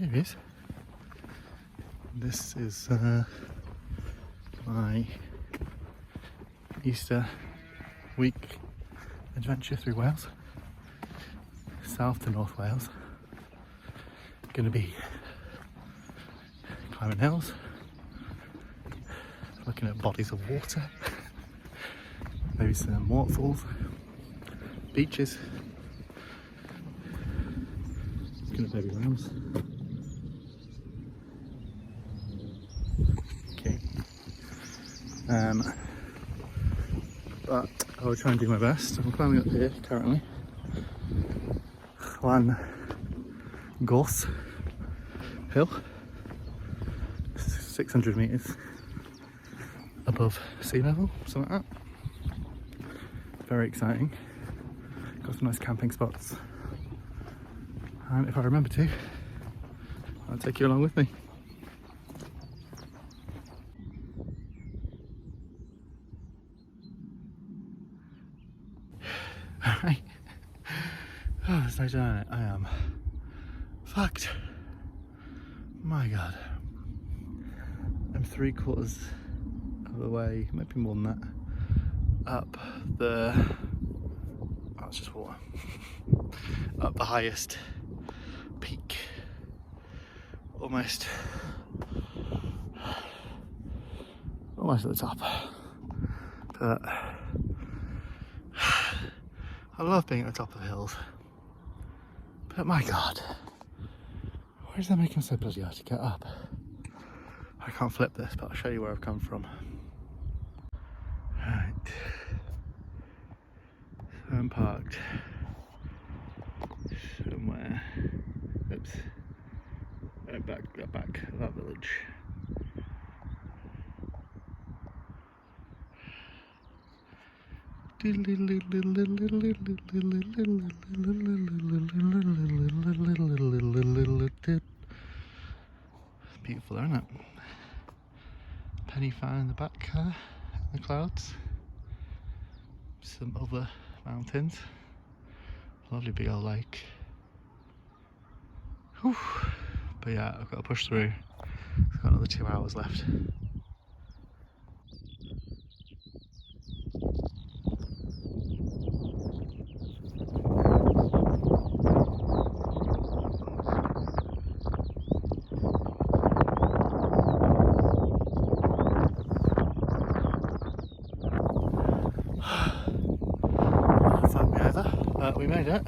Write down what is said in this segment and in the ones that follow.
Here he is. This is my Easter week adventure through Wales, south to North Wales. Going to be climbing hills, looking at bodies of water, maybe some waterfalls, beaches, looking at baby lambs. Okay. But I will try and do my best. I'm climbing up here currently. Llan Goch hill, 600 metres above sea level, something like that. Very exciting. Got some nice camping spots. And if I remember to, I'll take you along with me. Alright. Oh, there's no denying it. I am fucked. My god. I'm 3/4 of the way, maybe more than that, up the... oh, it's just water. Up the highest peak. Almost at the top. But I love being at the top of hills. But my god, why does that make him so bloody hard to get up? I can't flip this, but I'll show you where I've come from. Right. So I'm parked somewhere. Oops. Back that village. Beautiful, isn't it? Penny fan in the back there, the clouds. Some other mountains. Lovely big old lake. Whew. But yeah, I've got to push through. I've got another 2 hours left. Fuck me over, but we made it.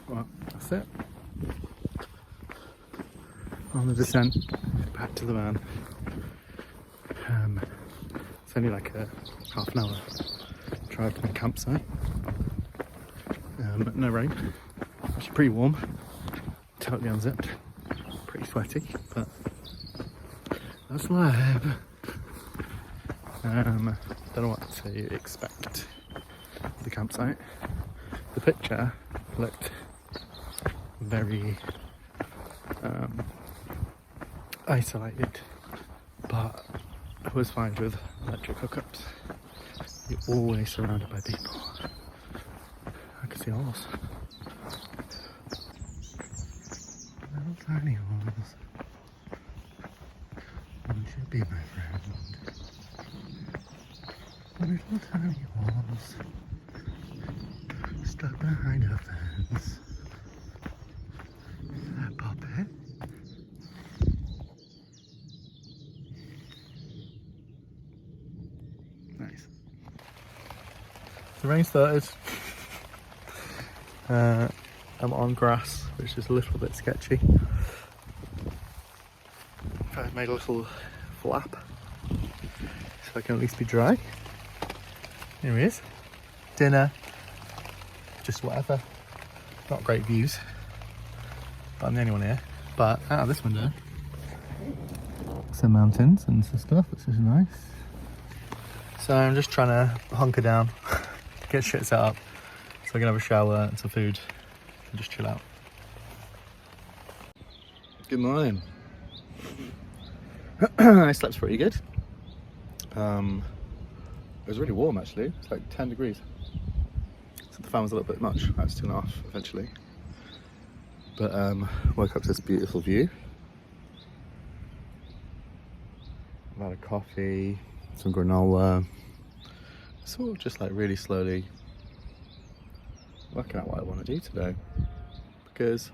Well, that's it. On the descent back to the van. It's only like a half an hour drive to the campsite. But no rain. Actually pretty warm. Totally unzipped. Pretty sweaty, but that's life. Don't know what to expect of the campsite. The picture looked very isolated, but I was fine with electric hookups. You're always surrounded by people. I can see horse. Little tiny ones. Won't you be my friend? Little tiny ones. Stuck behind a fence. Is that puppet? Nice. The rain started. I'm on grass, which is a little bit sketchy. I've made a little flap so I can at least be dry. Here he is. Dinner. Just whatever. Not great views. But I'm the only one here. But out of this window, some mountains and some stuff, which is nice. So I'm just trying to hunker down, get shit set up so I can have a shower and some food and just chill out. Good morning. I slept pretty good. It was really warm actually. It's like 10 degrees. So the fan was a little bit much. I was turning it off eventually. But woke up to this beautiful view. I've had a coffee, some granola. Sort of just like really slowly working out what I want to do today, because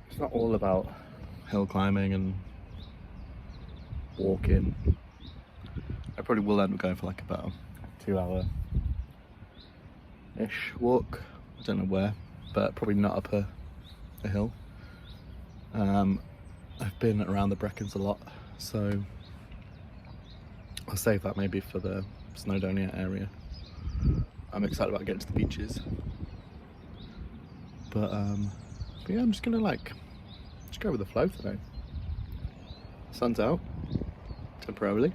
it's not all about hill climbing and walking. I probably will end up going for like about a 2-hour-ish walk. I don't know where, but probably not up a hill. I've been around the Brecons a lot, so I'll save that maybe for the Snowdonia area. I'm excited about getting to the beaches, but yeah, I'm just gonna just go with the flow today. Sun's out temporarily,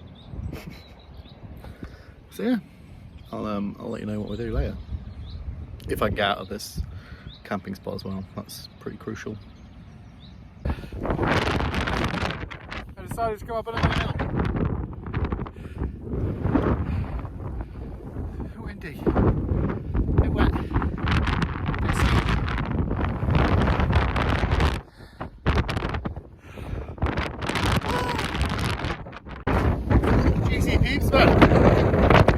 so yeah, I'll let you know what we do later. If I get out of this camping spot as well, that's pretty crucial. I decided to come up another hill. Windy, a bit wet. GC peeps, man.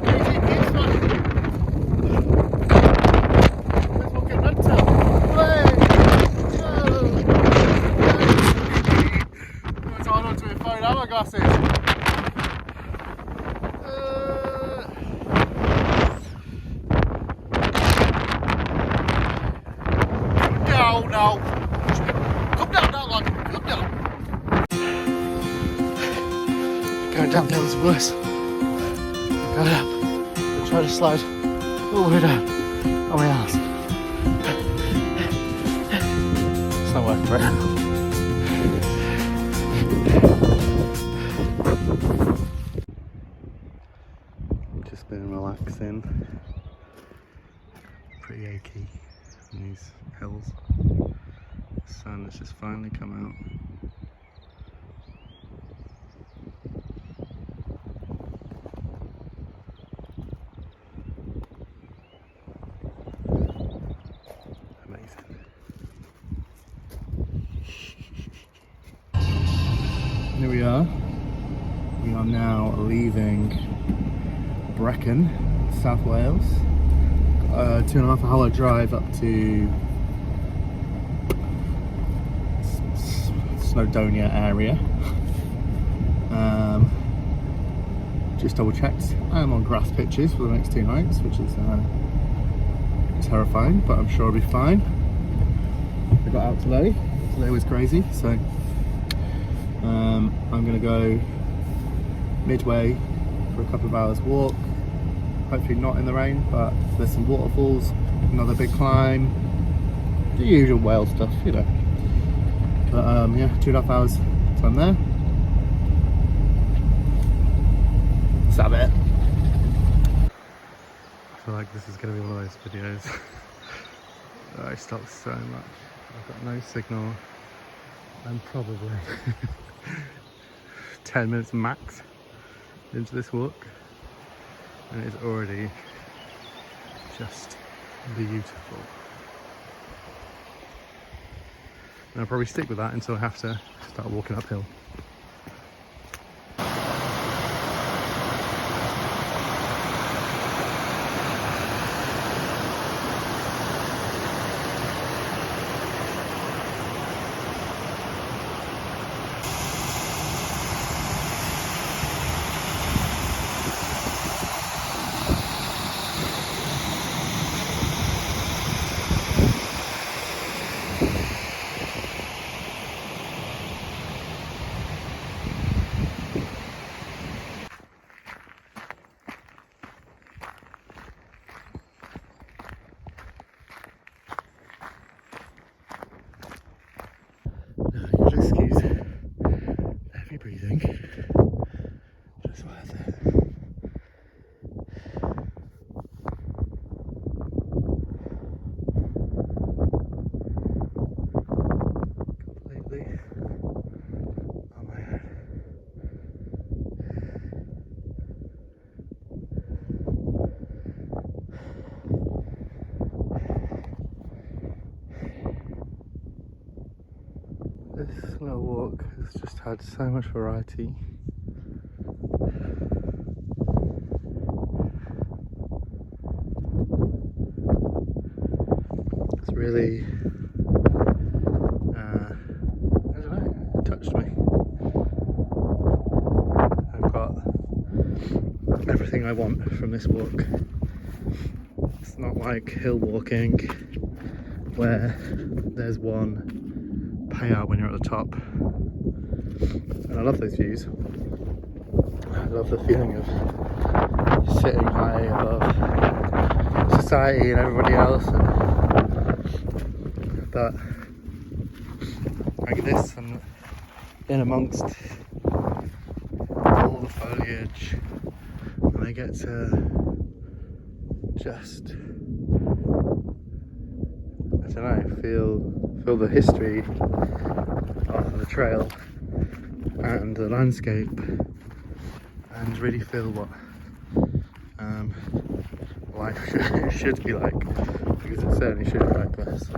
GC peeps, man. Let's walk in red tail. It's hard onto my phone hourglasses. No. Come down, lad. Come down. Going downhill is worse. Going up. I'll try to slide all the way down on my arse. It's not working very well. Just been relaxing. Pretty achy in these hills. The sun has just finally come out. Amazing. Here we are. We are now leaving Brecon, South Wales. 2.5 hour drive up to Snowdonia area. Just double checked. I'm on grass pitches for the next 2 nights, which is terrifying, but I'm sure I'll be fine. I got out today. Today was crazy, so I'm gonna go midway for a couple of hours walk. Hopefully not in the rain, but there's some waterfalls, another big climb, the usual Wales stuff, you know. But yeah, 2.5 hours till I'm there. Is that it? I feel like this is going to be one of those videos that I stop so much. I've got no signal. I'm probably 10 minutes max into this walk, and it's already just beautiful. And I'll probably stick with that until I have to start walking uphill. This little walk has just had so much variety. It's really, I don't know, it touched me. I've got everything I want from this walk. It's not like hill walking where there's one payout when you're at the top. And I love those views. I love the feeling of sitting high above society and everybody else. But like this, and in amongst all the foliage, and I get to just, I don't know, feel the history of the trail and the landscape, and really feel what life should be like, because it certainly should be like this.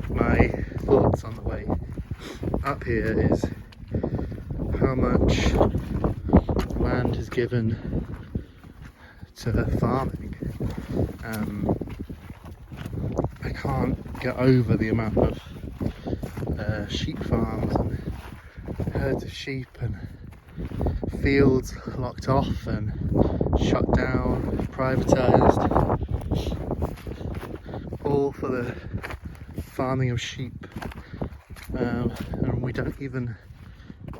My thoughts on the way up here is how much land is given to farming. I can't get over the amount of sheep farms and herds of sheep and fields locked off and shut down, privatised, all for the farming of sheep. And we don't even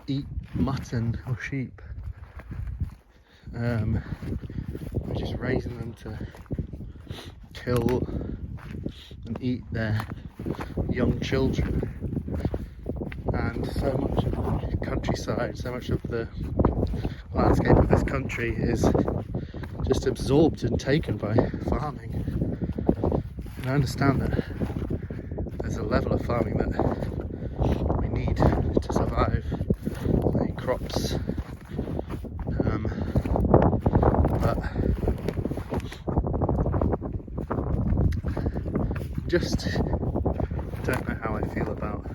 eat mutton or sheep. We're just raising them to kill and eat their young children. And so much of the countryside, so much of the landscape of this country is just absorbed and taken by farming. And I understand that there's a level of farming that we need to survive, like crops, but just don't know how I feel about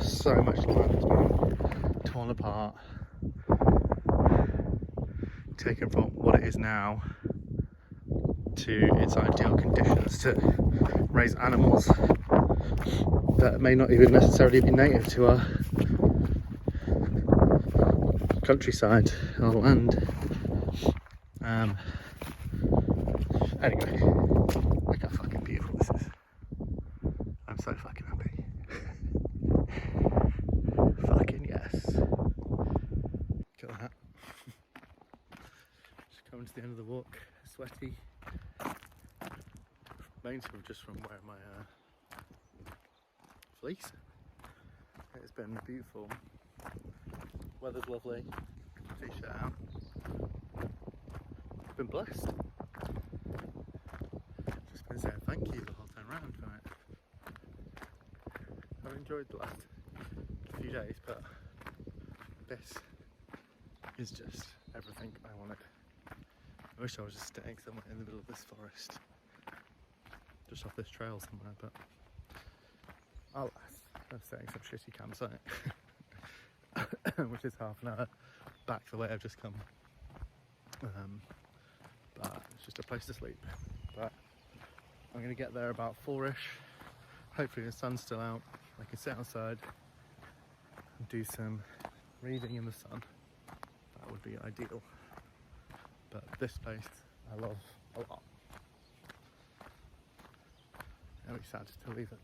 so much land being torn apart, taken from what it is now to its ideal conditions to raise animals that may not even necessarily be native to our countryside, our land. Anyway, look how fucking beautiful this is. I'm so fucking happy. Fucking yes. Kill that. Just coming to the end of the walk, sweaty. Mainly just from wearing my fleece. It's been beautiful. Weather's lovely. T-shirt out. Been blessed. Just been saying thank you the whole time round for it. I've enjoyed the last few days, but this is just everything I wanted. I wish I was just staying somewhere in the middle of this forest, just off this trail somewhere, but alas, I'm staying some shitty campsite, which is half an hour back the way I've just come. But it's just a place to sleep. But I'm going to get there about 4ish. Hopefully the sun's still out. I can sit outside and do some reading in the sun. That would be ideal. But this place I love a lot. Very sad to leave it.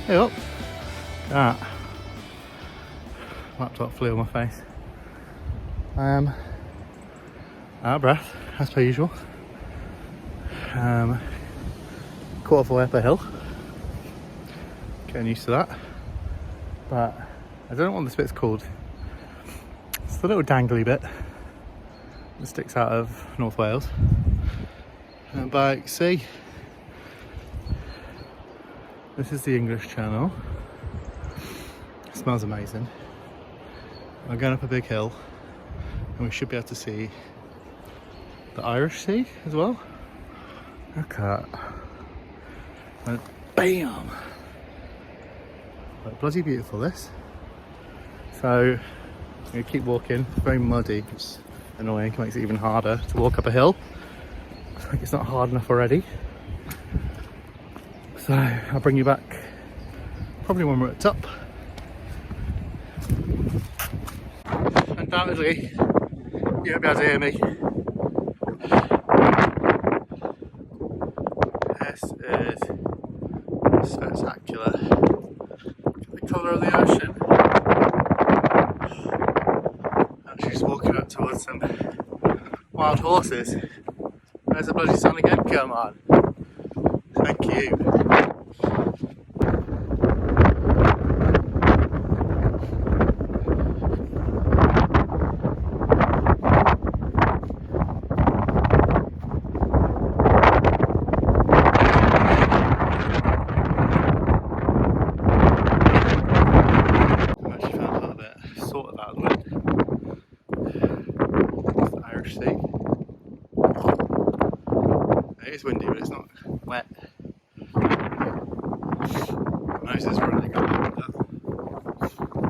Hey up! Ah, laptop flew on my face. I am out of breath, as per usual. Quarter of the way up a hill. getting used to that. But I don't know what this bit's called. It's the little dangly bit that sticks out of North Wales. And by sea, this is the English Channel. It smells amazing. We're going up a big hill and we should be able to see the Irish Sea as well. Look at that. And bam! Like, bloody beautiful this. So I'm going to keep walking. It's very muddy, it's annoying, it makes it even harder to walk up a hill. I think it's not hard enough already. So I'll bring you back probably when we're at the top. Undoubtedly, you won't be able to hear me. This is spectacular. Look at the colour of the ocean. I'm just walking up towards some wild horses. There's the bloody sun again, come on. Thank you. It is windy, but it's not wet. My nose is running up that.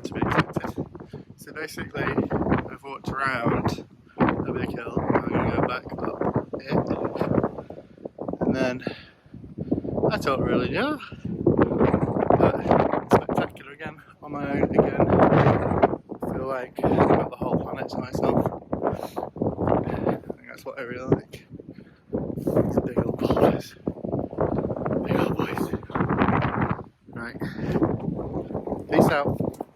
To be expected. So basically, I've walked around a big hill. I'm going to go back up it. And then I don't really know. But spectacular again, on my own again. I feel like I've got the whole planet to myself. I think that's what I really like. These big old boulders. Big old boys. Right. Peace out.